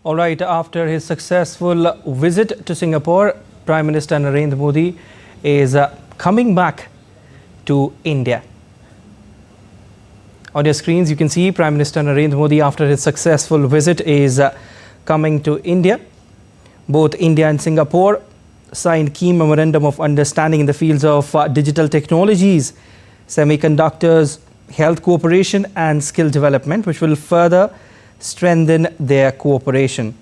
All right, after his successful visit to Singapore, Prime Minister Narendra Modi is coming back to India. On your screens, you can see Prime Minister Narendra Modi, after his successful visit, is coming to India. Both India and Singapore signed key memorandum of understanding in the fields of digital technologies, semiconductors, health cooperation and skill development, which will further strengthen their cooperation.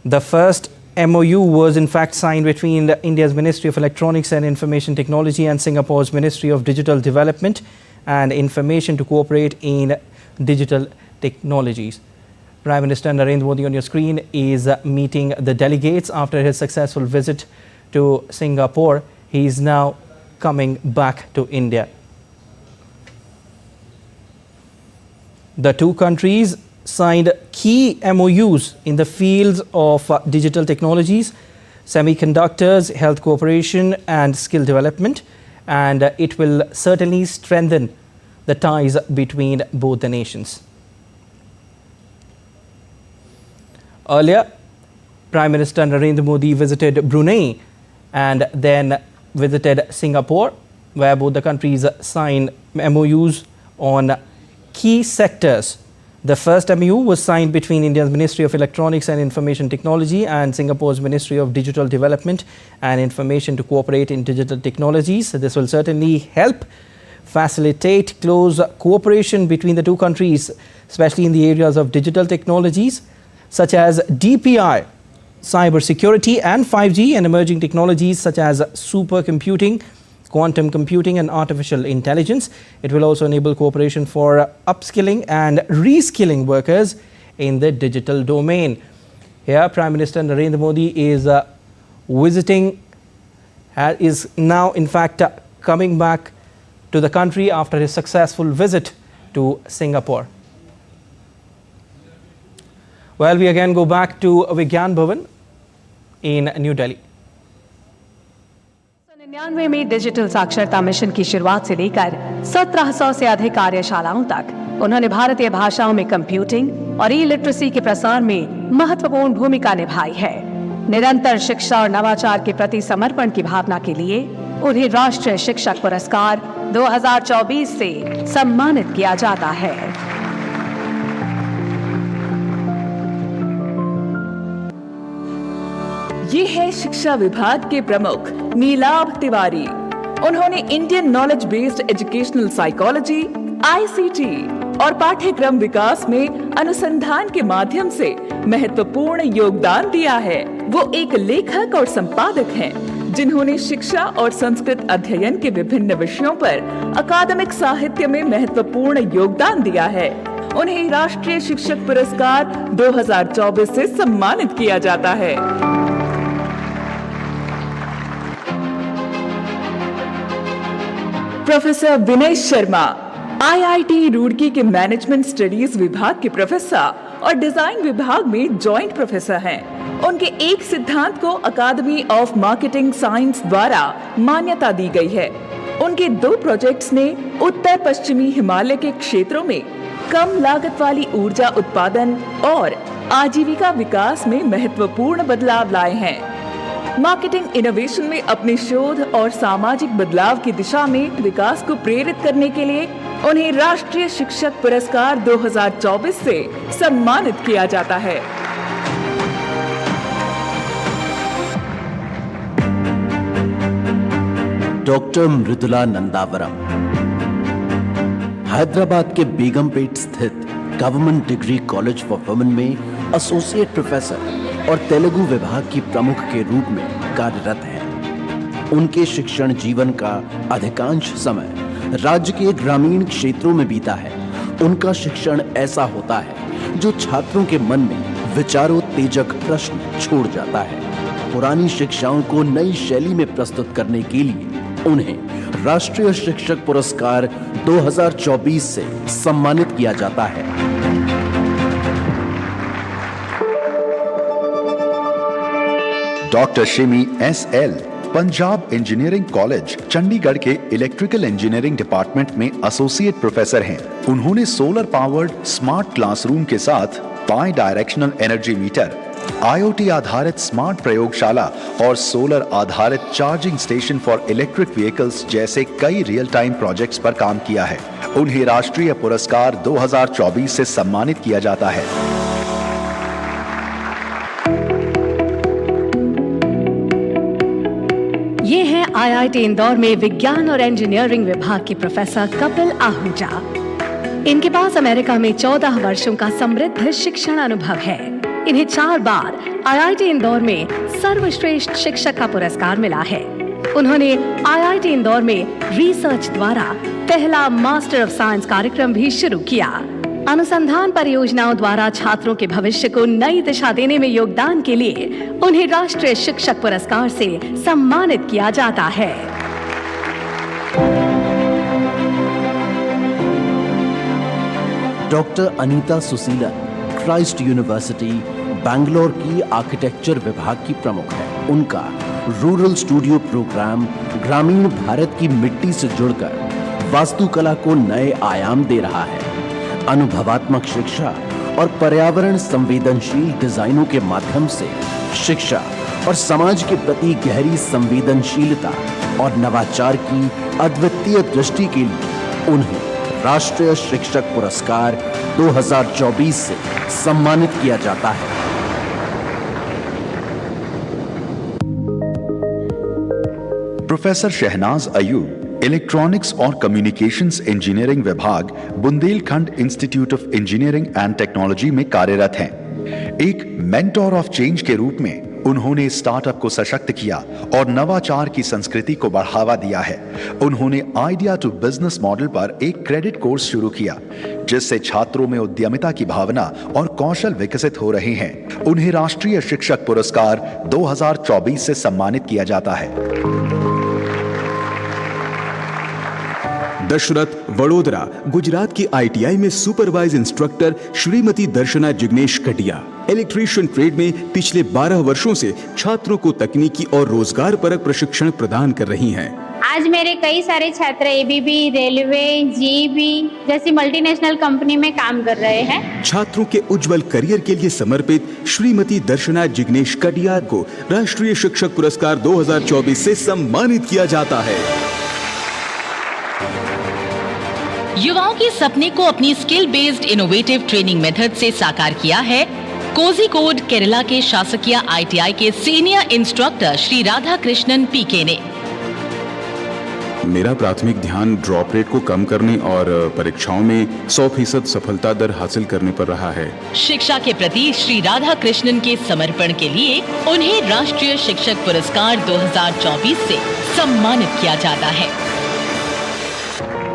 The first MOU was in fact signed between India's Ministry of Electronics and Information Technology and Singapore's Ministry of Digital Development and Information to cooperate in digital technologies. Prime Minister Narendra Modi on your screen is meeting the delegates after his successful visit to Singapore. He is now coming back to India. The two countries signed key MOUs in the fields of digital technologies, semiconductors, health cooperation and skill development, and it will certainly strengthen the ties between both the nations. Earlier, Prime Minister Narendra Modi visited Brunei and then visited Singapore, where both the countries signed MOUs on key sectors. The first MOU was signed between India's Ministry of Electronics and Information Technology and Singapore's Ministry of Digital Development and Information to cooperate in digital technologies. This will certainly help facilitate close cooperation between the two countries, especially in the areas of digital technologies such as DPI, cybersecurity and 5G, and emerging technologies such as supercomputing, quantum computing and artificial intelligence. It will also enable cooperation for upskilling and reskilling workers in the digital domain. Here, Prime Minister Narendra Modi is is now in fact coming back to the country after his successful visit to Singapore. Well, we again go back to Vigyan Bhavan in New Delhi. 1999 में digital साक्षरता mission की शुरुआत से लेकर 1700 से अधिक कार्यशालाओं तक उन्होंने भारतीय भाषाओं में कंप्यूटिंग और ई-लिटरेसी के प्रसार में महत्वपूर्ण भूमिका निभाई है। निरंतर शिक्षा और नवाचार के प्रति समर्पण की भावना के लिए उन्हें राष्ट्रीय शिक्षक पुरस्कार 2024 से सम्मानित किया जाता है। ये है शिक्षा विभाग के प्रमुख नीलाभ तिवारी। उन्होंने Indian knowledge based educational psychology (ICT) और पाठ्यक्रम विकास में अनुसंधान के माध्यम से महत्वपूर्ण योगदान दिया है। वो एक लेखक और संपादक हैं, जिन्होंने शिक्षा और संस्कृत अध्ययन के विभिन्न विषयों पर अकादमिक साहित्य में महत्वपूर्ण योगदान दिया है। उन्हें राष्ट्रीय शिक्षक पुरस्कार 2024 से सम्मानित किया जाता है। प्रोफेसर विनय शर्मा IIT रुड़की के मैनेजमेंट स्टडीज विभाग के प्रोफेसर और डिजाइन विभाग में जॉइंट प्रोफेसर हैं। उनके एक सिद्धांत को अकादमी ऑफ मार्केटिंग साइंस द्वारा मान्यता दी गई है। उनके 2 प्रोजेक्ट्स ने उत्तर पश्चिमी हिमालय के क्षेत्रों में कम लागत वाली ऊर्जा उत्पादन और आजीविका विकास में महत्वपूर्ण बदलाव लाए हैं। मार्केटिंग इनोवेशन में अपने शोध और सामाजिक बदलाव की दिशा में विकास को प्रेरित करने के लिए उन्हें राष्ट्रीय शिक्षक पुरस्कार 2024 से सम्मानित किया जाता है। डॉक्टर मृदुला नंदावरम हैदराबाद के बेगमपेट स्थित government Degree College for women में एसोसिएट प्रोफेसर और तेलुगु विभाग की प्रमुख के रूप में कार्यरत हैं। उनके शिक्षण जीवन का अधिकांश समय राज्य के ग्रामीण क्षेत्रों में बीता है। उनका शिक्षण ऐसा होता है जो छात्रों के मन में विचारोत्तेजक प्रश्न छोड़ जाता है। पुरानी शिक्षाओं को नई शैली में प्रस्तुत करने के लिए उन्हें राष्ट्रीय शिक्षक पुरस्कार 2024 से सम्मानित किया जाता है। डॉक्टर शिमी SL Punjab engineering college Chandigarh के इलेक्ट्रिकल इंजीनियरिंग डिपार्टमेंट में एसोसिएट प्रोफेसर हैं। उन्होंने सोलर पावर्ड स्मार्ट क्लासरूम के साथ by directional energy meter, IoT आधारित स्मार्ट प्रयोगशाला और सोलर आधारित charging station for electric vehicles जैसे कई रियल टाइम प्रोजेक्ट्स पर काम किया है। उन्हें राष्ट्रीय पुरस्कार 2024 से सम्मानित किया जाता है। ये हैं IIT इंदौर में विज्ञान और इंजीनियरिंग विभाग के प्रोफेसर कपिल आहूजा। इनके पास अमेरिका में 14 वर्षों का समृद्ध शिक्षण अनुभव है। इन्हें 4 बार IIT इंदौर में सर्वश्रेष्ठ शिक्षक का पुरस्कार मिला है। उन्होंने IIT इंदौर में रिसर्च द्वारा पहला मास्टर ऑफ साइंस कार्यक्रम भी शुरू किया। अनुसंधान परियोजनाओं द्वारा छात्रों के भविष्य को नई दिशा देने में योगदान के लिए उन्हें राष्ट्रीय शिक्षक पुरस्कार से सम्मानित किया जाता है। Doctor Anita Susheelan Christ University Bangalore की आर्किटेक्चर विभाग की प्रमुख है। उनका रूरल स्टूडियो प्रोग्राम ग्रामीण भारत की मिट्टी से जुड़कर वास्तुकला को नए आयाम दे रहा है। अनुभवात्मक शिक्षा और पर्यावरण संवेदनशील डिजाइनों के माध्यम से शिक्षा और समाज के प्रति गहरी संवेदनशीलता और नवाचार की अद्वितीय दृष्टि के लिए उन्हें राष्ट्रीय शिक्षक पुरस्कार 2024 से सम्मानित किया जाता है। प्रोफेसर शहनाज अयूब इलेक्ट्रॉनिक्स और कम्युनिकेशंस इंजीनियरिंग विभाग Bundelkhand institute of engineering and technology में कार्यरत हैं। एक मेंटोर ऑफ चेंज के रूप में उन्होंने स्टार्टअप को सशक्त किया और नवाचार की संस्कृति को बढ़ावा दिया है। उन्होंने आइडिया टू बिजनेस मॉडल पर एक क्रेडिट कोर्स शुरू किया, जिससे छात्रों में उद्यमिता की भावना और कौशल विकसित हो रहे हैं। उन्हें राष्ट्रीय शिक्षक पुरस्कार 2024 से सम्मानित किया जाता है। दशरथ वडोदरा गुजरात की ITI में सुपरवाइज इंस्ट्रक्टर श्रीमती दर्शना जिग्नेश कटिया इलेक्ट्रीशियन ट्रेड में पिछले 12 वर्षों से छात्रों को तकनीकी और रोजगार परक प्रशिक्षण प्रदान कर रही हैं। आज मेरे कई सारे छात्र ABB, रेलवे, GE जैसी मल्टीनेशनल कंपनी में काम कर रहे हैं। छात्रों के उज्जवल करियर के लिए समर्पित श्रीमती दर्शना जिग्नेश कटिया को राष्ट्रीय शिक्षक पुरस्कार 2024 से सम्मानित किया जाता है। युवाओं के सपने को अपनी skill based innovative training method से साकार किया है कोझिकोड केरला के शासकीय ITI के senior instructor Shri Radha Krishnan PK ने। मेरा प्राथमिक ध्यान ड्रॉप रेट को कम करने और परीक्षाओं में 100% सफलता दर हासिल करने पर रहा है। शिक्षा के प्रति श्री राधा कृष्णन के समर्पण के लिए उन्हें राष्ट्रीय शिक्षक पुरस्कार 2024 से सम्मानित किया जाता है।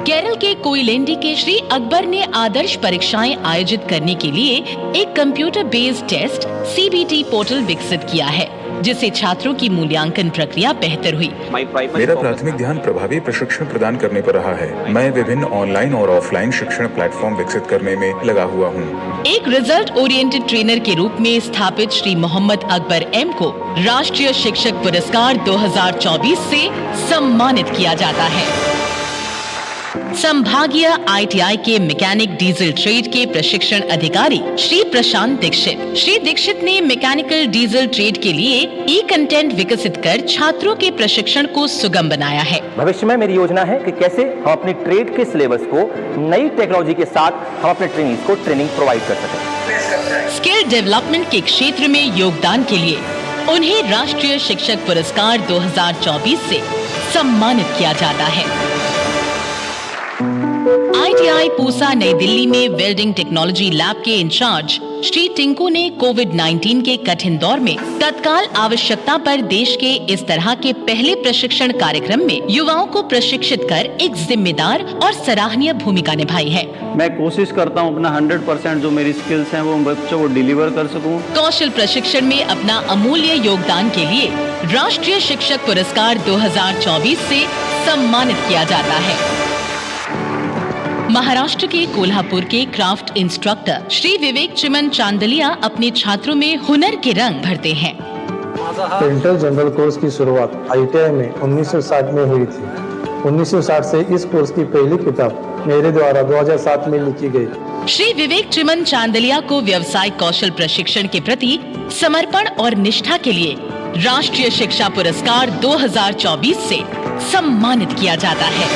केरल के कोयलेंडी के श्री अकबर ने आदर्श परीक्षाएं आयोजित करने के लिए एक computer based test CBT portal विकसित किया है, जिससे छात्रों की मूल्यांकन प्रक्रिया बेहतर हुई। मेरा प्राथमिक ध्यान प्रभावी प्रशिक्षण प्रदान करने पर रहा है। मैं विभिन्न ऑनलाइन और ऑफलाइन शिक्षण प्लेटफॉर्म विकसित करने में लगा हुआ हूँ। एक रिजल्ट ओरिएंटेड ट्रेनर के रूप में स्थापित श्री मोहम्मद अकबर M को राष्ट्रीय शिक्षक पुरस्कार 2024 से सम्मानित किया जाता है। संभागीय ITI के मैकेनिक डीजल ट्रेड के प्रशिक्षण अधिकारी श्री प्रशांत दीक्षित। श्री दीक्षित ने मैकेनिकल डीजल ट्रेड के लिए ई-कंटेंट विकसित कर छात्रों के प्रशिक्षण को सुगम बनाया है। भविष्य में मेरी योजना है कि कैसे हम अपनी ट्रेड के सिलेबस को नई टेक्नोलॉजी के साथ हम अपने ट्रेनिंग्स को ट्रेनिंग प्रोवाइड कर सकें। स्किल डेवलपमेंट के क्षेत्र में योगदान के लिए उन्हें राष्ट्रीय शिक्षक पुरस्कार 2024 से सम्मानित किया जाता है। ITI पूसा नई दिल्ली में वेल्डिंग टेक्नोलॉजी लैब के इंचार्ज श्री टिंकू ने कोविड-19 के कठिन दौर में तत्काल आवश्यकता पर देश के इस तरह के पहले प्रशिक्षण कार्यक्रम में युवाओं को प्रशिक्षित कर एक जिम्मेदार और सराहनीय भूमिका निभाई है। मैं कोशिश करता हूं अपना 100% जो मेरी स्किल्स हैं वो बच्चों को डिलीवर कर सकूं। कौशल प्रशिक्षण में अपना अमूल्य योगदान के लिए राष्ट्रीय शिक्षक पुरस्कार 2024 से सम्मानित किया जाता है। महाराष्ट्र के कोल्हापुर के क्राफ्ट इंस्ट्रक्टर श्री विवेक चिमन चांदलिया अपने छात्रों में हुनर के रंग भरते हैं। पेंटर जनरल कोर्स की शुरुआत ITI में 1960 में हुई थी। 1960 से इस कोर्स की पहली किताब मेरे द्वारा 2007 में लिखी गई। श्री विवेक चिमन चांदलिया को व्यवसायिक कौशल प्रशिक्षण के प्रति समर्पण और निष्ठा के लिए राष्ट्रीय शिक्षा पुरस्कार 2024 से सम्मानित किया जाता है।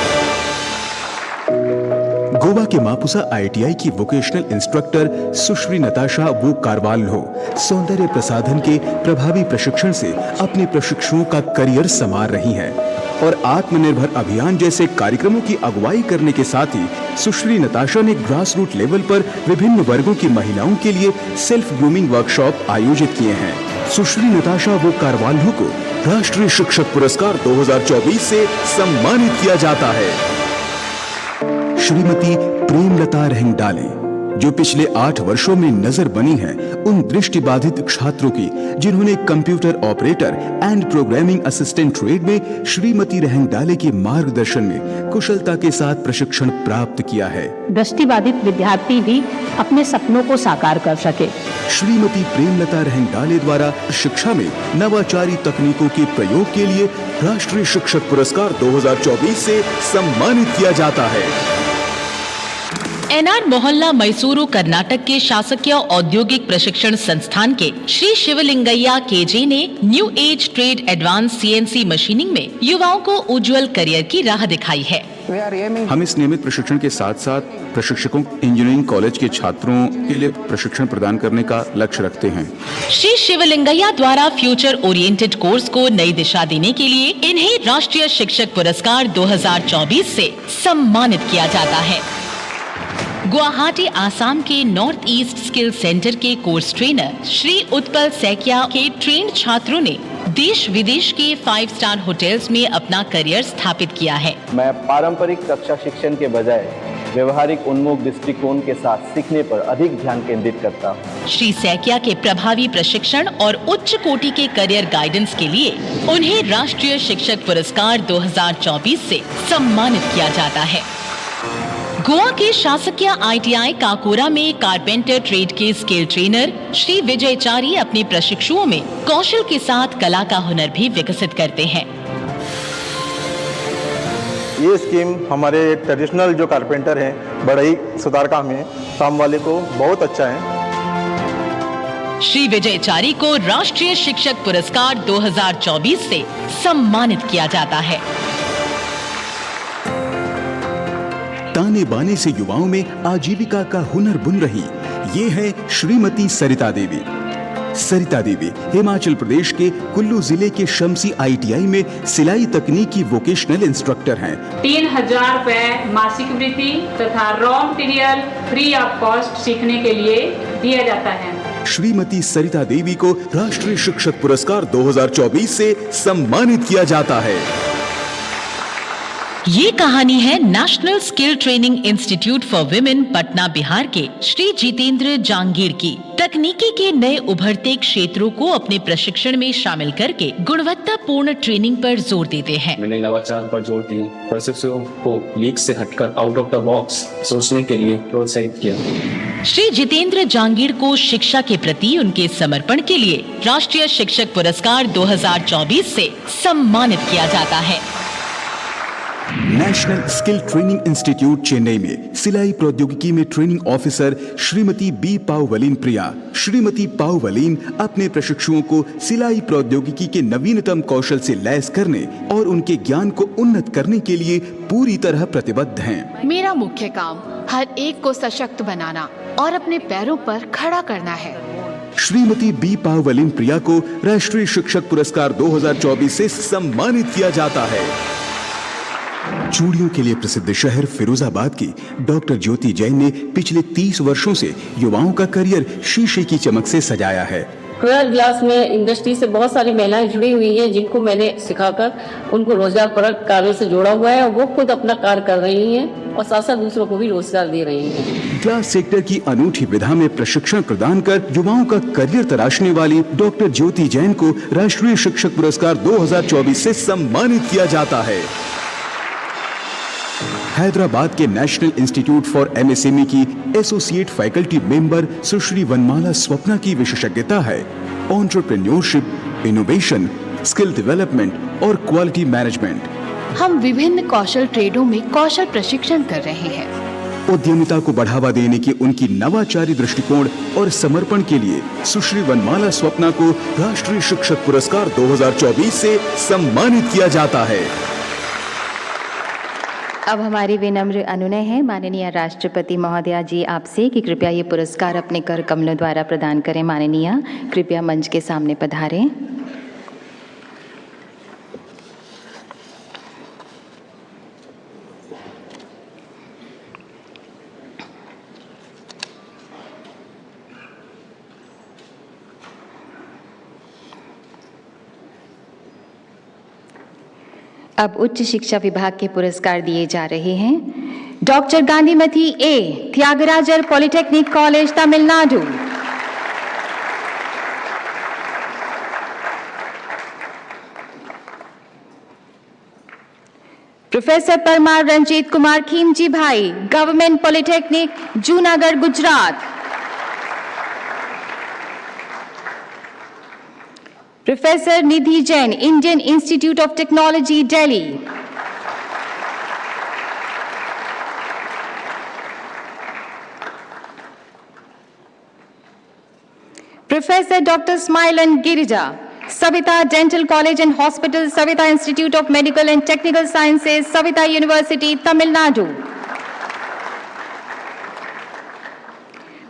गोवा के मापुसा ITI की वोकेशनल इंस्ट्रक्टर सुश्री नताशा वो कारवाल्हो सौंदर्य प्रसाधन के प्रभावी प्रशिक्षण से अपने प्रशिक्षुओं का करियर संवार रही हैं और आत्मनिर्भर अभियान जैसे कार्यक्रमों की अगुवाई करने के साथ ही सुश्री नताशा ने ग्रास रूट लेवल पर विभिन्न वर्गों की महिलाओं के लिए सेल्फ ग्रूमिंग वर्कशॉप आयोजित किए हैं। सुश्री नताशा वो कारवाल्हो को राष्ट्रीय शिक्षक पुरस्कार 2024 से सम्मानित किया जाता है। श्रीमती प्रेमलता रेंगडाले जो पिछले 8 वर्षों में नजर बनी हैं उन दृष्टिबाधित छात्रों की जिन्होंने computer operator and programming assistant trade में श्रीमती रेंगडाले के मार्गदर्शन में कुशलता के साथ प्रशिक्षण प्राप्त किया है। दृष्टिबाधित विद्यार्थी भी अपने सपनों को साकार कर सके। श्रीमती प्रेमलता रेंगडाले द्वारा शिक्षा में नवाचारी तकनीकों के प्रयोग के लिए राष्ट्रीय शिक्षक पुरस्कार 2024 से सम्मानित किया जाता है। NR मोहल्ला मैसूरू कर्नाटक के शासकीय औद्योगिक प्रशिक्षण संस्थान के श्री शिवलिंगैया KJ ने new age trade advance CNC machining में युवाओं को उज्जवल करियर की राह दिखाई है। हम इस नियमित प्रशिक्षण के साथ साथ प्रशिक्षकों इंजीनियरिंग कॉलेज के छात्रों के लिए प्रशिक्षण प्रदान करने का लक्ष्य रखते हैं। श्री शिवलिंगैया द्वारा फ्यूचर ओरिएंटेड कोर्स को नई दिशा देने के लिए इन्हें राष्ट्रीय शिक्षक पुरस्कार 2024 से सम्मानित किया जाता है। गुवाहाटी आसाम के नॉर्थ ईस्ट स्किल सेंटर के कोर्स ट्रेनर श्री उत्पल सैकिया के ट्रेंड छात्रों ने देश विदेश के 5 स्टार होटल्स में अपना करियर स्थापित किया है। मैं पारंपरिक कक्षा शिक्षण के बजाय व्यवहारिक उन्मुख दृष्टिकोण के साथ सीखने पर अधिक ध्यान केंद्रित करता हूँ। श्री सैकिया के प्रभावी प्रशिक्षण और उच्च कोटि के करियर गाइडेंस के लिए उन्हें राष्ट्रीय शिक्षक पुरस्कार 2024 से सम्मानित किया जाता है। गोवा के शासकीय ITI काकोरा में कारपेंटर ट्रेड के स्किल ट्रेनर श्री विजय चारी अपने प्रशिक्षुओं में कौशल के साथ कला का हुनर भी विकसित करते हैं। ये स्कीम हमारे ट्रेडिशनल जो कारपेंटर हैं बढ़ई सुधार काम है काम वाले को बहुत अच्छा है। श्री विजय चारी को राष्ट्रीय शिक्षक पुरस्कार 2024 से सम्मानित किया जाता है। ताने बाने से युवाओं में आजीविका का हुनर बुन रही ये है श्रीमती सरिता देवी। सरिता देवी हिमाचल प्रदेश के कुल्लू जिले के शमसी ITI में सिलाई तकनीक की वोकेशनल इंस्ट्रक्टर हैं। 3000 रुपए मासिक वृत्ति तथा raw material free of cost सीखने के लिए दिया जाता है। श्रीमती सरिता देवी को राष्ट्रीय शिक्षक पुरस्कार 2024 से सम्मानित किया जाता है। ये कहानी है national skill training institute for women Patna Bihar के श्री जितेंद्र जांगीर की। तकनीकी के नए उभरते क्षेत्रों को अपने प्रशिक्षण में शामिल करके गुणवत्तापूर्ण ट्रेनिंग पर जोर देते हैं। मैंने नवाचार पर जोर दिया, प्रशिक्षुओं को लीक से हटकर आउट ऑफ द बॉक्स सोचने के लिए प्रोत्साहित किया। श्री जितेंद्र जांगीर को शिक्षा के प्रति उनके समर्पण के लिए राष्ट्रीय शिक्षक पुरस्कार 2024 से सम्मानित किया जाता है। National skill training institute Chennai में सिलाई प्रौद्योगिकी में training officer Shrimati B Pauline प्रिया। श्रीमती पावलीन अपने प्रशिक्षुओं को सिलाई प्रौद्योगिकी के नवीनतम कौशल से लैस करने और उनके ज्ञान को उन्नत करने के लिए पूरी तरह प्रतिबद्ध हैं। मेरा मुख्य काम हर एक को सशक्त बनाना और अपने पैरों पर खड़ा करना है। श्रीमती बी पावलीन प्रिया को राष्ट्रीय शिक्षक पुरस्कार 2024 से सम्मानित किया जाता है। चूड़ियों के लिए प्रसिद्ध शहर फिरोजाबाद की डॉक्टर ज्योति जैन ने पिछले 30 वर्षों से युवाओं का करियर शीशे की चमक से सजाया है। रॉयल ग्लास में इंडस्ट्री से बहुत सारी महिलाएं जुड़ी हुई हैं जिनको मैंने सिखाकर उनको रोजगार परक कार्यों से जोड़ा हुआ है और वो खुद अपना कार्य कर रही हैं और साथ साथ दूसरों को भी रोजगार दे रही हैं। ग्लास सेक्टर की अनूठी विधा में प्रशिक्षण प्रदान कर युवाओं का करियर तराशने वाली डॉक्टर ज्योति जैन को राष्ट्रीय शिक्षक पुरस्कार 2024 से सम्मानित किया जाता है। हैदराबाद के नेशनल इंस्टीट्यूट फॉर MSME की एसोसिएट फैकल्टी मेंबर सुश्री वनमाला स्वप्ना की विशेषज्ञता है एंटरप्रेन्योरशिप, इनोवेशन, स्किल डेवलपमेंट और क्वालिटी मैनेजमेंट। हम विभिन्न कौशल ट्रेडों में कौशल प्रशिक्षण कर रहे हैं। उद्यमिता को बढ़ावा देने की उनकी नवाचारी दृष्टिकोण और समर्पण के लिए सुश्री वनमाला स्वप्ना को राष्ट्रीय शिक्षक पुरस्कार 2024 से सम्मानित किया जाता है। अब हमारी विनम्र अनुनय है माननीय राष्ट्रपति महोदया जी आपसे कि कृपया ये पुरस्कार अपने कर कमलों द्वारा प्रदान करें। माननीय कृपया मंच के सामने पधारें। अब उच्च शिक्षा विभाग के पुरस्कार दिए जा रहे हैं। Doctor Gandhimathi A, Thiagarajar Polytechnic College, Tamil Nadu. Professor Parmar Ranjit Kumar Khimji Bhai, Government Polytechnic, Junagadh, Gujarat. Professor Nidhi Jain, Indian Institute of Technology, Delhi. Professor doctor Smilin Girija, Saveetha Dental College and Hospital, Saveetha Institute of Medical and Technical Sciences, Saveetha University, Tamil Nadu.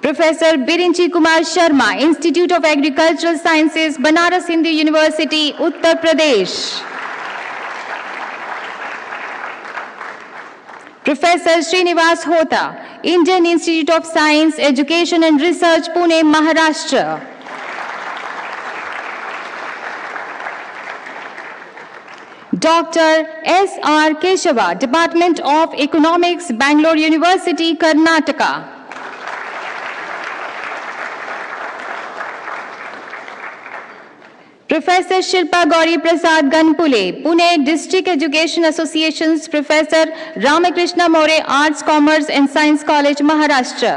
Professor Birinchi Kumar Sharma, Institute of Agricultural Sciences, Banaras Hindu University, Uttar Pradesh. Professor Srinivas Hota, Indian Institute of Science, Education and research, Pune, Maharashtra. Doctor S R Keshava, Department of Economics, Bangalore University, Karnataka. Professor Shilpa Gauri Prasad Ganpule, Pune District Education Association, professor Ramakrishna More, Arts Commerce and Science College, Maharashtra.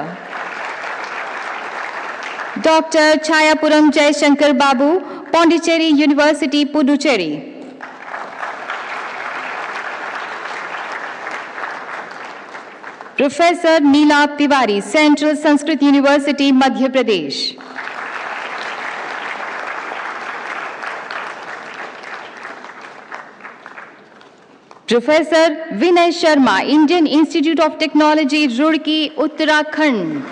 Doctor Chhayapuram Jayashankar Babu, Pondicherry University, Puducherry. Professor Neela Tiwari, Central Sanskrit University, Madhya Pradesh. Professor Vinay Sharma, Indian Institute of Technology, Roorkee, Uttarakhand.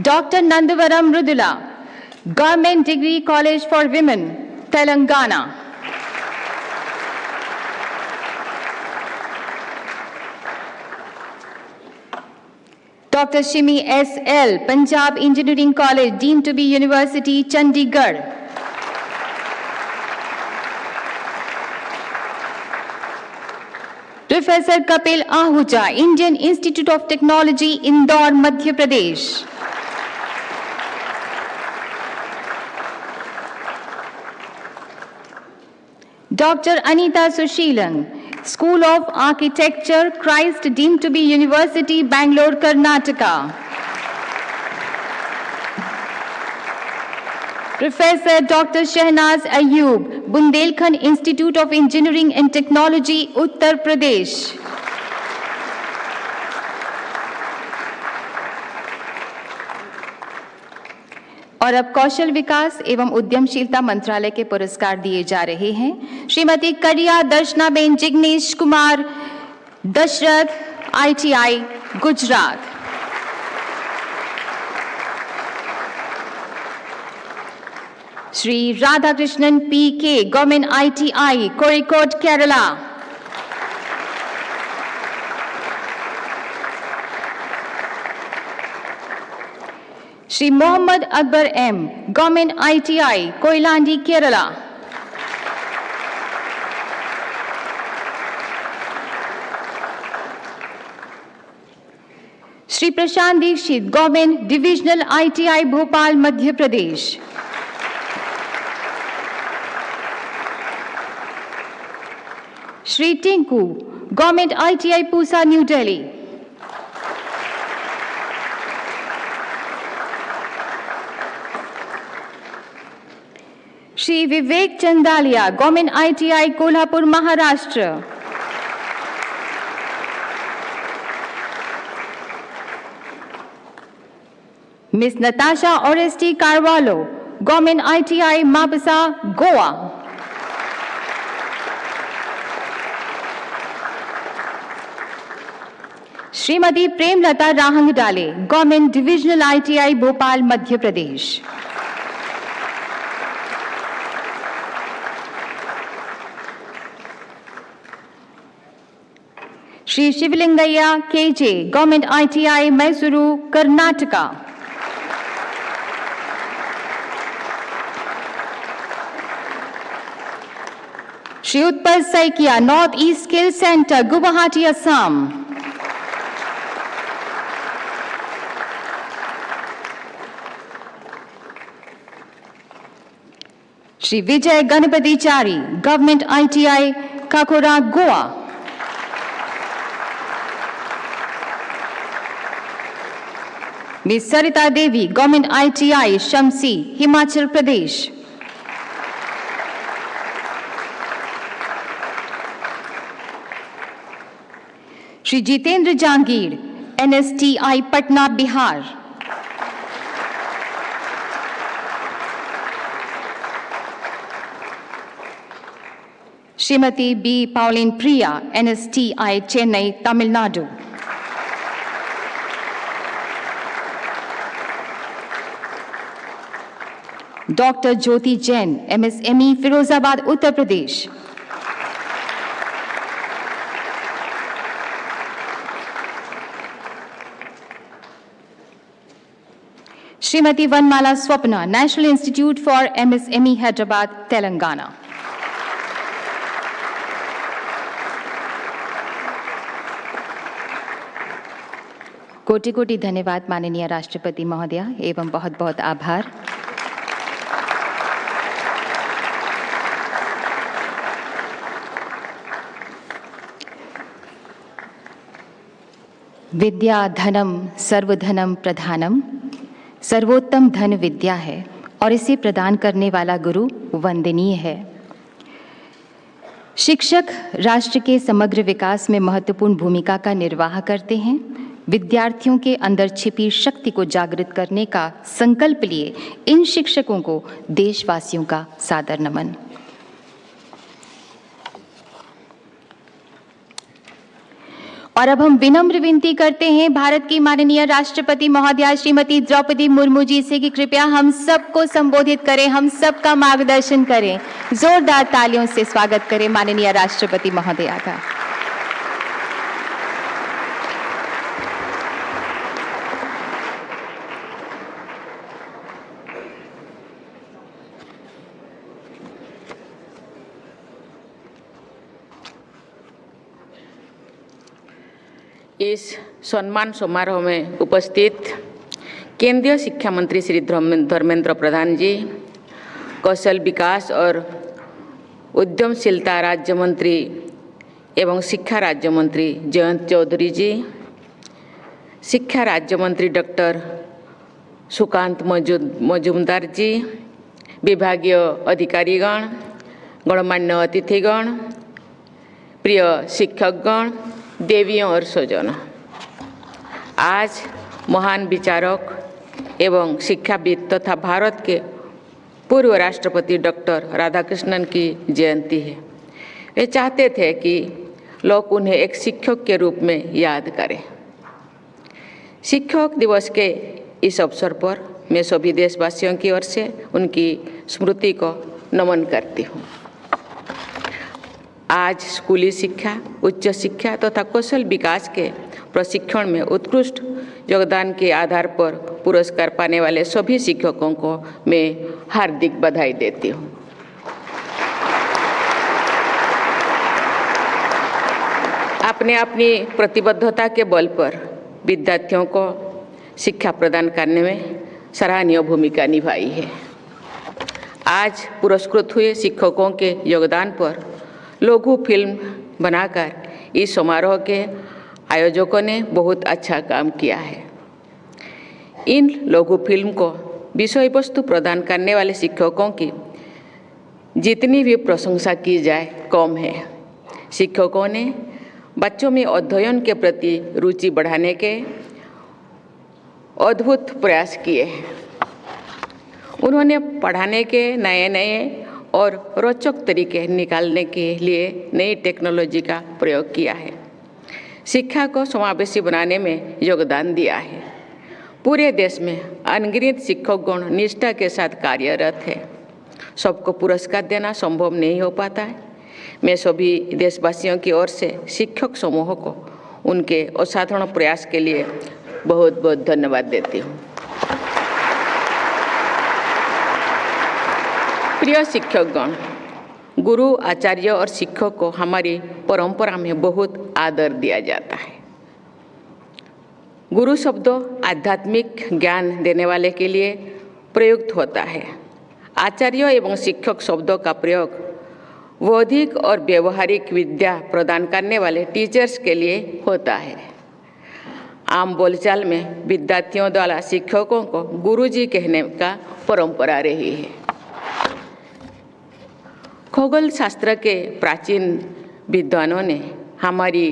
Doctor Nandavaram Mridula, Government Degree College for Women, Telangana. Doctor Shimi S L, Punjab engineering college, Deemed to be University, Chandigarh. Professor Kapil Ahuja, Indian Institute of Technology, Indore, Madhya Pradesh. Doctor Anita Susheelan, School of Architecture, Christ, deemed to be University, Bangalore, Karnataka. Professor Dr. Shehnaz Ayub, Bundelkhand Institute of Engineering and Technology, Uttar Pradesh. और अब कौशल विकास एवं उद्यमशीलता मंत्रालय के पुरस्कार दिए जा रहे हैं। Shrimati Kariya Darshanaben Jignesh Kumar, Dashrath, ITI, Gujarat. Shri Radhakrishnan PK, government ITI, Kozhikode, Kerala. Shri Mohammed Akbar M, government ITI, Koyilandy, Kerala. Shri Prashant Dixit, government divisional ITI, Bhopal, Madhya Pradesh. Shri Tinku, government ITI, Pusa, New Delhi. Shri Vivek Chandalia, government ITI Kolhapur, Maharashtra. Miss Natasha Oresti Carvalho, government ITI Mapusa, Goa. Shrimati Premlata Rahangdale, government divisional ITI Bhopal, Madhya Pradesh. Shri Shivalingaiah KJ, government ITI Mysuru, Karnataka. Shri Utpal Saikia, north east skill centre, Guwahati, Assam. Shri Vijay Ganpatichari, government ITI Cacora, Goa. Miss Sarita Devi, government ITI Shamshi, Himachal Pradesh. Shri Jitendra Jahangir, NSTI Patna, Bihar. Shrimati B Pauline Priya, NSTI Chennai, Tamil Nadu. Doctor Jyoti Jain, MSME Firozabad, Uttar Pradesh. Shrimati Vanamala Swapna, national institute for MSME Hyderabad, Telangana. कोटि कोटि धन्यवाद माननीय राष्ट्रपति महोदया एवं बहुत बहुत आभार। विद्या धनम सर्वधनम प्रधानम, सर्वोत्तम धन विद्या है और इसे प्रदान करने वाला गुरु वंदनीय है। शिक्षक राष्ट्र के समग्र विकास में महत्वपूर्ण भूमिका का निर्वाह करते हैं। विद्यार्थियों के अंदर छिपी शक्ति को जागृत करने का संकल्प लिए इन शिक्षकों को देशवासियों का सादर नमन। और अब हम विनम्र विनती करते हैं भारत की माननीय राष्ट्रपति महोदया श्रीमती द्रौपदी मुर्मू जी से कि कृपया हम सबको संबोधित करें, हम सबका मार्गदर्शन करें। जोरदार तालियों से स्वागत करें माननीय राष्ट्रपति महोदया का। इस सम्मान समारोह में उपस्थित केंद्रीय शिक्षा मंत्री श्री धर्मेंद्र प्रधान जी, कौशल विकास और उद्यमशीलता राज्य मंत्री एवं शिक्षा राज्य मंत्री जयंत चौधरी जी, शिक्षा राज्य मंत्री डॉक्टर सुकांत मजुमदार जी, विभागीय अधिकारीगण, गणमान्य अतिथिगण, प्रिय शिक्षकगण, देवियों और स्वजनों, आज महान विचारक एवं शिक्षाविद तथा भारत के पूर्व राष्ट्रपति डॉक्टर राधाकृष्णन की जयंती है। वे चाहते थे कि लोग उन्हें एक शिक्षक के रूप में याद करें। शिक्षक दिवस के इस अवसर पर मैं सभी देशवासियों की ओर से उनकी स्मृति को नमन करती हूँ। आज स्कूली शिक्षा, उच्च शिक्षा तथा कौशल विकास के प्रशिक्षण में उत्कृष्ट योगदान के आधार पर पुरस्कार पाने वाले सभी शिक्षकों को मैं हार्दिक बधाई देती हूँ। अपने अपनी प्रतिबद्धता के बल पर विद्यार्थियों को शिक्षा प्रदान करने में सराहनीय भूमिका निभाई है। आज पुरस्कृत हुए शिक्षकों के योगदान पर लघु फिल्म बनाकर इस समारोह के आयोजकों ने बहुत अच्छा काम किया है। इन लघु फिल्म को विषय वस्तु प्रदान करने वाले शिक्षकों की जितनी भी प्रशंसा की जाए कम है। शिक्षकों ने बच्चों में अध्ययन के प्रति रुचि बढ़ाने के अद्भुत प्रयास किए हैं। उन्होंने पढ़ाने के नए नए और रोचक तरीके निकालने के लिए नई टेक्नोलॉजी का प्रयोग किया है। शिक्षा को समावेशी बनाने में योगदान दिया है। पूरे देश में अनगिनत शिक्षकगण निष्ठा के साथ कार्यरत है। सबको पुरस्कार देना संभव नहीं हो पाता है। मैं सभी देशवासियों की ओर से शिक्षक समूह को उनके असाधारण प्रयास के लिए बहुत बहुत धन्यवाद देती हूँ। प्रिय शिक्षकगण, गुरु, आचार्य और शिक्षक को हमारी परंपरा में बहुत आदर दिया जाता है। गुरु शब्द आध्यात्मिक ज्ञान देने वाले के लिए प्रयुक्त होता है। आचार्य एवं शिक्षक शब्दों का प्रयोग बौद्धिक और व्यवहारिक विद्या प्रदान करने वाले टीचर्स के लिए होता है। आम बोलचाल में विद्यार्थियों द्वारा शिक्षकों को गुरुजी कहने का परंपरा रही है। खगोल शास्त्र के प्राचीन विद्वानों ने हमारी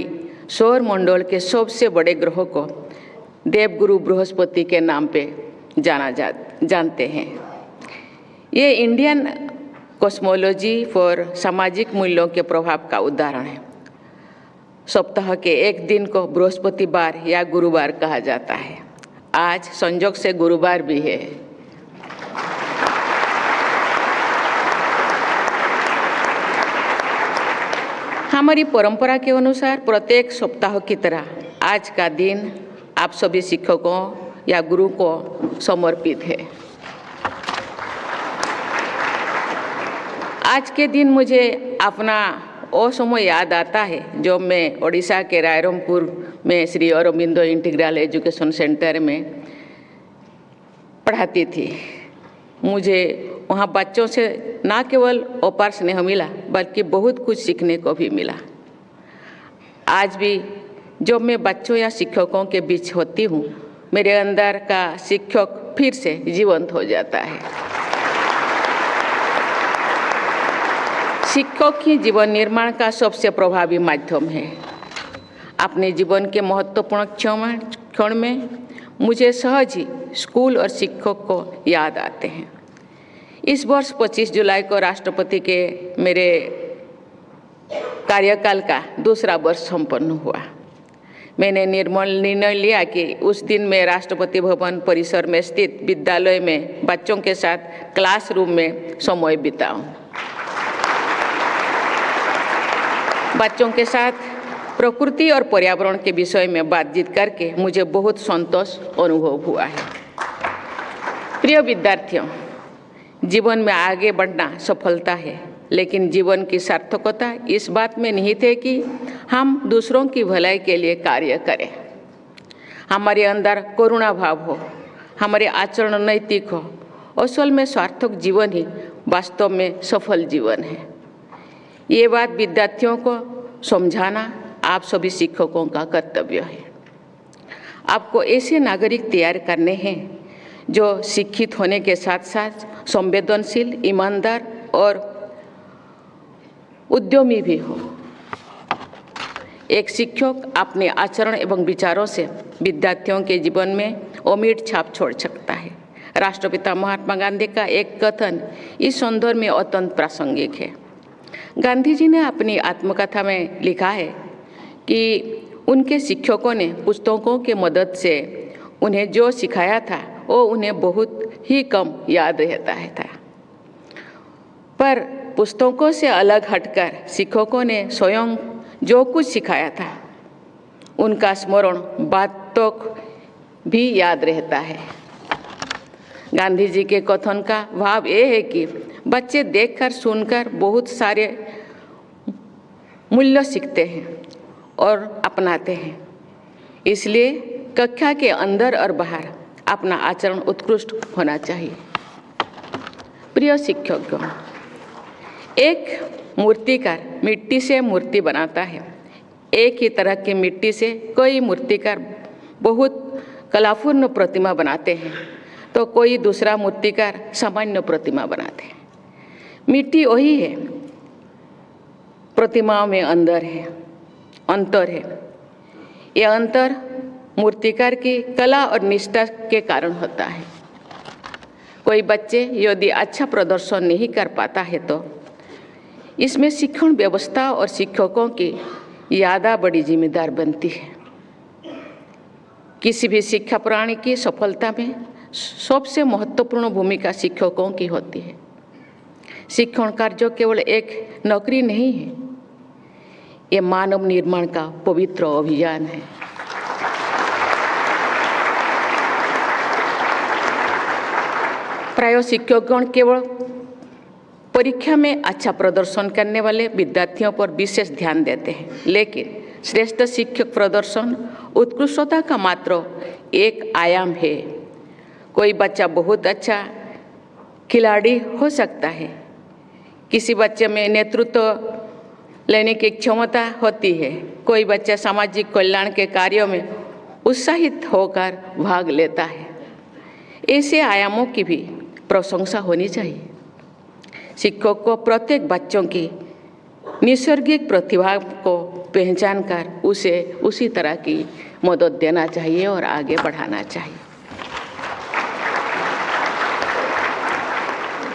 सौर मंडल के सबसे बड़े ग्रह को देवगुरु बृहस्पति के नाम पे जानते हैं। ये इंडियन कॉस्मोलॉजी फॉर सामाजिक मूल्यों के प्रभाव का उदाहरण है। सप्ताह के एक दिन को बृहस्पतिवार या गुरुवार कहा जाता है। आज संयोग से गुरुवार भी है। हमारी परंपरा के अनुसार प्रत्येक सप्ताह की तरह आज का दिन आप सभी शिक्षकों या गुरु को समर्पित है। आज के दिन मुझे अपना वो समय याद आता है जब मैं ओडिशा के रायरंगपुर में Shri Aurobindo integral education centre में पढ़ाती थी। मुझे वहाँ बच्चों से ना केवल अपार स्नेह मिला बल्कि बहुत कुछ सीखने को भी मिला। आज भी जब मैं बच्चों या शिक्षकों के बीच होती हूँ, मेरे अंदर का शिक्षक फिर से जीवंत हो जाता है। शिक्षक ही जीवन निर्माण का सबसे प्रभावी माध्यम है। अपने जीवन के महत्वपूर्ण क्षण में मुझे सहज ही स्कूल और शिक्षक को याद आते हैं। इस वर्ष 25 जुलाई को राष्ट्रपति के मेरे कार्यकाल का दूसरा वर्ष संपन्न हुआ। मैंने निर्णय लिया कि उस दिन मैं राष्ट्रपति भवन परिसर में स्थित विद्यालय में बच्चों के साथ क्लासरूम में समय बिताऊं। बच्चों के साथ प्रकृति और पर्यावरण के विषय में बातचीत करके मुझे बहुत संतोष अनुभव हुआ है। प्रिय विद्यार्थियों, जीवन में आगे बढ़ना सफलता है, लेकिन जीवन की सार्थकता इस बात में निहित है कि हम दूसरों की भलाई के लिए कार्य करें। हमारे अंदर करुणा भाव हो, हमारे आचरण नैतिक हो। असल में सार्थक जीवन ही वास्तव में सफल जीवन है। ये बात विद्यार्थियों को समझाना आप सभी शिक्षकों का कर्तव्य है। आपको ऐसे नागरिक तैयार करने हैं जो शिक्षित होने के साथ साथ संवेदनशील, ईमानदार और उद्यमी भी हो। एक शिक्षक अपने आचरण एवं विचारों से विद्यार्थियों के जीवन में अमिट छाप छोड़ सकता है। राष्ट्रपिता महात्मा गांधी का एक कथन इस संदर्भ में अत्यंत प्रासंगिक है। गांधी जी ने अपनी आत्मकथा में लिखा है कि उनके शिक्षकों ने पुस्तकों के मदद से उन्हें जो सिखाया था वो उन्हें बहुत ही कम याद रहता था, पर पुस्तकों से अलग हटकर शिक्षकों ने स्वयं जो कुछ सिखाया था उनका स्मरण बातों भी याद रहता है। गांधी जी के कथन का भाव ये है कि बच्चे देखकर सुनकर बहुत सारे मूल्य सीखते हैं और अपनाते हैं। इसलिए कक्षा के अंदर और बाहर अपना आचरण उत्कृष्ट होना चाहिए। प्रिय शिक्षकगण, एक मूर्तिकार मिट्टी से मूर्ति बनाता है। एक ही तरह की मिट्टी से कई मूर्तिकार बहुत कलापूर्ण प्रतिमा बनाते हैं, तो कोई दूसरा मूर्तिकार सामान्य प्रतिमा बनाते हैं। मिट्टी वही है, प्रतिमाओं में अंतर है। यह अंतर मूर्तिकार की कला और निष्ठा के कारण होता है। कोई बच्चे यदि अच्छा प्रदर्शन नहीं कर पाता है तो इसमें शिक्षण व्यवस्था और शिक्षकों की ज़्यादा बड़ी जिम्मेदार बनती है। किसी भी शिक्षा प्रणाली की सफलता में सबसे महत्वपूर्ण भूमिका शिक्षकों की होती है। शिक्षण कार्य केवल एक नौकरी नहीं है, ये मानव निर्माण का पवित्र अभियान है। प्राय शिक्षकगण केवल परीक्षा में अच्छा प्रदर्शन करने वाले विद्यार्थियों पर विशेष ध्यान देते हैं, लेकिन श्रेष्ठ शिक्षक प्रदर्शन उत्कृष्टता का मात्र एक आयाम है। कोई बच्चा बहुत अच्छा खिलाड़ी हो सकता है, किसी बच्चे में नेतृत्व लेने की क्षमता होती है, कोई बच्चा सामाजिक कल्याण के कार्यों में उत्साहित होकर भाग लेता है। ऐसे आयामों की भी प्रशंसा होनी चाहिए। शिक्षक को प्रत्येक बच्चों की नैसर्गिक प्रतिभा को पहचान कर उसे उसी तरह की मदद देना चाहिए और आगे बढ़ाना चाहिए।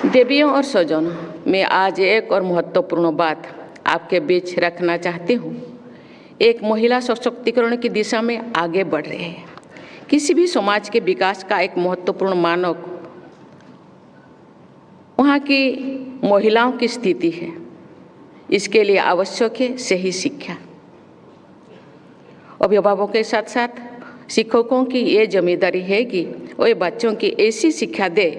देवियों और स्वजनों, मैं आज एक और महत्वपूर्ण बात आपके बीच रखना चाहती हूँ। एक महिला सशक्तिकरण की दिशा में आगे बढ़ रहे हैं। किसी भी समाज के विकास का एक महत्वपूर्ण मानक वहाँ की महिलाओं की स्थिति है। इसके लिए आवश्यक है सही शिक्षा। अभिभावकों के साथ साथ शिक्षकों की ये जिम्मेदारी है कि वे बच्चों की ऐसी शिक्षा दे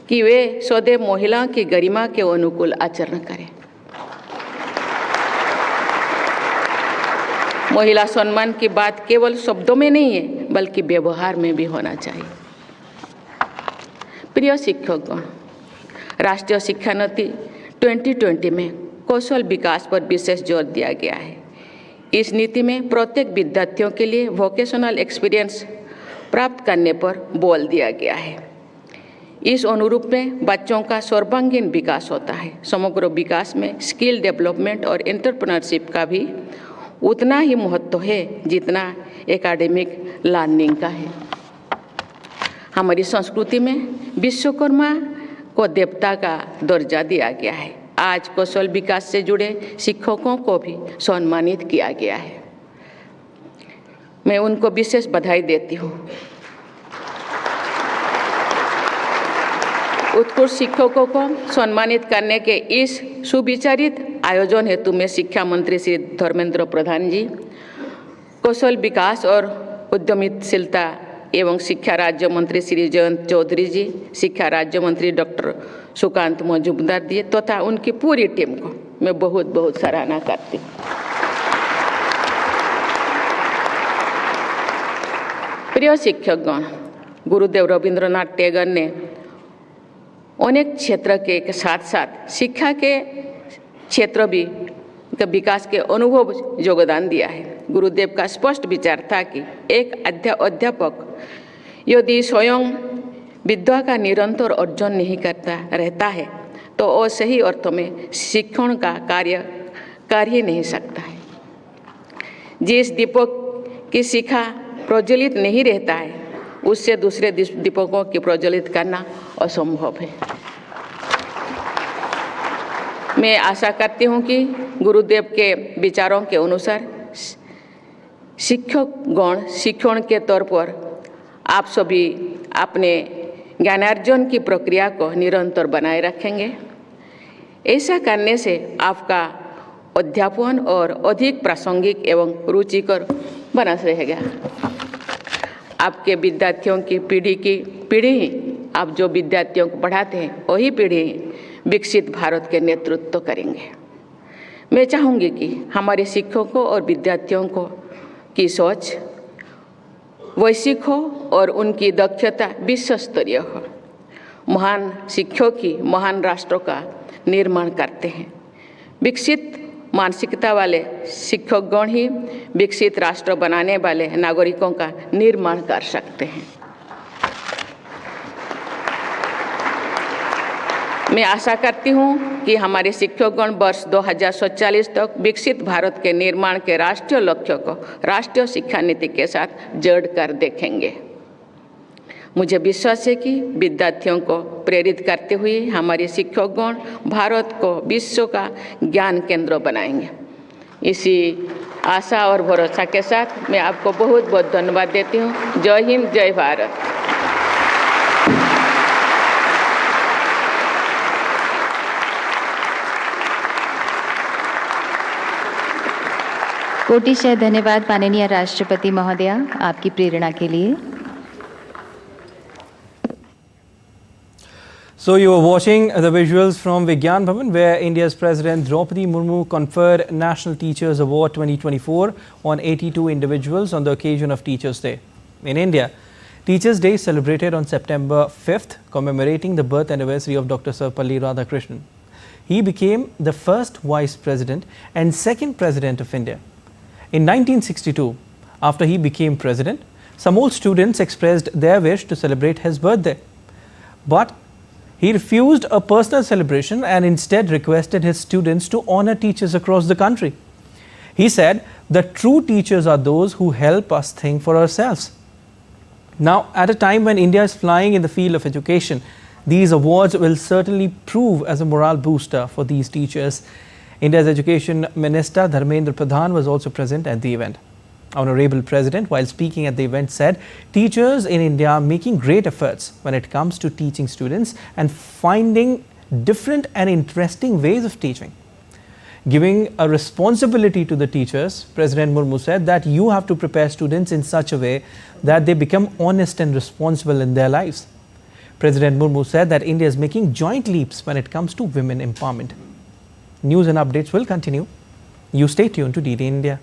कि वे सदैव महिलाओं की गरिमा के अनुकूल आचरण करें। महिला सम्मान की बात केवल शब्दों में नहीं है, बल्कि व्यवहार में भी होना चाहिए। प्रिय शिक्षकगण, राष्ट्रीय शिक्षा नीति 2020 में कौशल विकास पर विशेष जोर दिया गया है। इस नीति में प्रत्येक विद्यार्थियों के लिए वोकेशनल एक्सपीरियंस प्राप्त करने पर बल दिया गया है। इस अनुरूप में बच्चों का सर्वांगीण विकास होता है। समग्र विकास में स्किल डेवलपमेंट और एंटरप्रेन्योरशिप का भी उतना ही महत्व है जितना एकेडमिक लर्निंग का है। हमारी संस्कृति में विश्वकर्मा को देवता का दर्जा दिया गया है। आज कौशल विकास से जुड़े शिक्षकों को भी सम्मानित किया गया है। मैं उनको विशेष बधाई देती हूँ। उत्कृष्ट शिक्षकों को सम्मानित करने के इस सुविचारित आयोजन हेतु मैं शिक्षा मंत्री श्री धर्मेंद्र प्रधान जी, कौशल विकास और उद्यमशीलता एवं शिक्षा राज्य मंत्री श्री जयंत चौधरी जी, शिक्षा राज्य मंत्री डॉक्टर सुकांत मजूमदार जी तथा उनकी पूरी टीम को मैं बहुत बहुत सराहना करती हूँ। प्रिय शिक्षकगण, गुरुदेव रविंद्रनाथ टैगोर ने अनेक क्षेत्र के साथ साथ शिक्षा के क्षेत्र भी विकास के अनुभव योगदान दिया है। गुरुदेव का स्पष्ट विचार था कि एक अध्यापक यदि स्वयं विद्या का निरंतर अर्जन नहीं करता रहता है तो वो सही अर्थों में शिक्षण का कार्य कर ही नहीं सकता है। जिस दीपक की शिखा प्रज्वलित नहीं रहता है उससे दूसरे दीपकों की प्रज्वलित करना असंभव है। मैं आशा करती हूँ कि गुरुदेव के विचारों के अनुसार शिक्षकगण शिक्षण के तौर पर आप सभी अपने ज्ञानार्जन की प्रक्रिया को निरंतर बनाए रखेंगे। ऐसा करने से आपका अध्यापन और अधिक प्रासंगिक एवं रुचिकर बना रहेगा। आपके विद्यार्थियों की पीढ़ी ही आप जो विद्यार्थियों को पढ़ाते हैं वही पीढ़ी विकसित भारत के नेतृत्व करेंगे। मैं चाहूँगी कि हमारे शिक्षकों और विद्यार्थियों को की सोच वैश्विक हो और उनकी दक्षता विश्व स्तरीय हो। महान शिक्षक ही महान राष्ट्रों का निर्माण करते हैं। विकसित मानसिकता वाले शिक्षकगण ही विकसित राष्ट्र बनाने वाले नागरिकों का निर्माण कर सकते हैं। मैं आशा करती हूँ कि हमारे शिक्षकगण वर्ष 2047 तक विकसित भारत के निर्माण के राष्ट्रीय लक्ष्यों को राष्ट्रीय शिक्षा नीति के साथ जोड़कर देखेंगे। मुझे विश्वास है कि विद्यार्थियों को प्रेरित करते हुए हमारे शिक्षकगण भारत को विश्व का ज्ञान केंद्र बनाएंगे। इसी आशा और भरोसा के साथ मैं आपको बहुत बहुत धन्यवाद देती हूँ। जय हिंद, जय भारत। कोटिशः धन्यवाद माननीय राष्ट्रपति महोदया आपकी प्रेरणा के लिए। So you are watching the visuals from Vigyan Bhavan, where India's President Draupadi Murmu conferred National Teachers Award 2024 on 82 individuals on the occasion of Teachers' Day. In India, Teachers' Day is celebrated on September 5th, commemorating the birth anniversary of Dr. Sarvepalli Radhakrishnan. He became the first Vice President and second President of India. In 1962, after he became President, some old students expressed their wish to celebrate his birthday. But he refused a personal celebration and instead requested his students to honor teachers across the country. He said that true teachers are those who help us think for ourselves. Now, at a time when India is flying in the field of education, these awards will certainly prove as a morale booster for these teachers. India's Education Minister Dharmendra Pradhan was also present at the event. Honorable President, while speaking at the event, said teachers in India are making great efforts when it comes to teaching students and finding different and interesting ways of teaching. Giving a responsibility to the teachers, President Murmu said that you have to prepare students in such a way that they become honest and responsible in their lives. President Murmu said that India is making joint leaps when it comes to women empowerment. News and updates will continue. You stay tuned to DD India.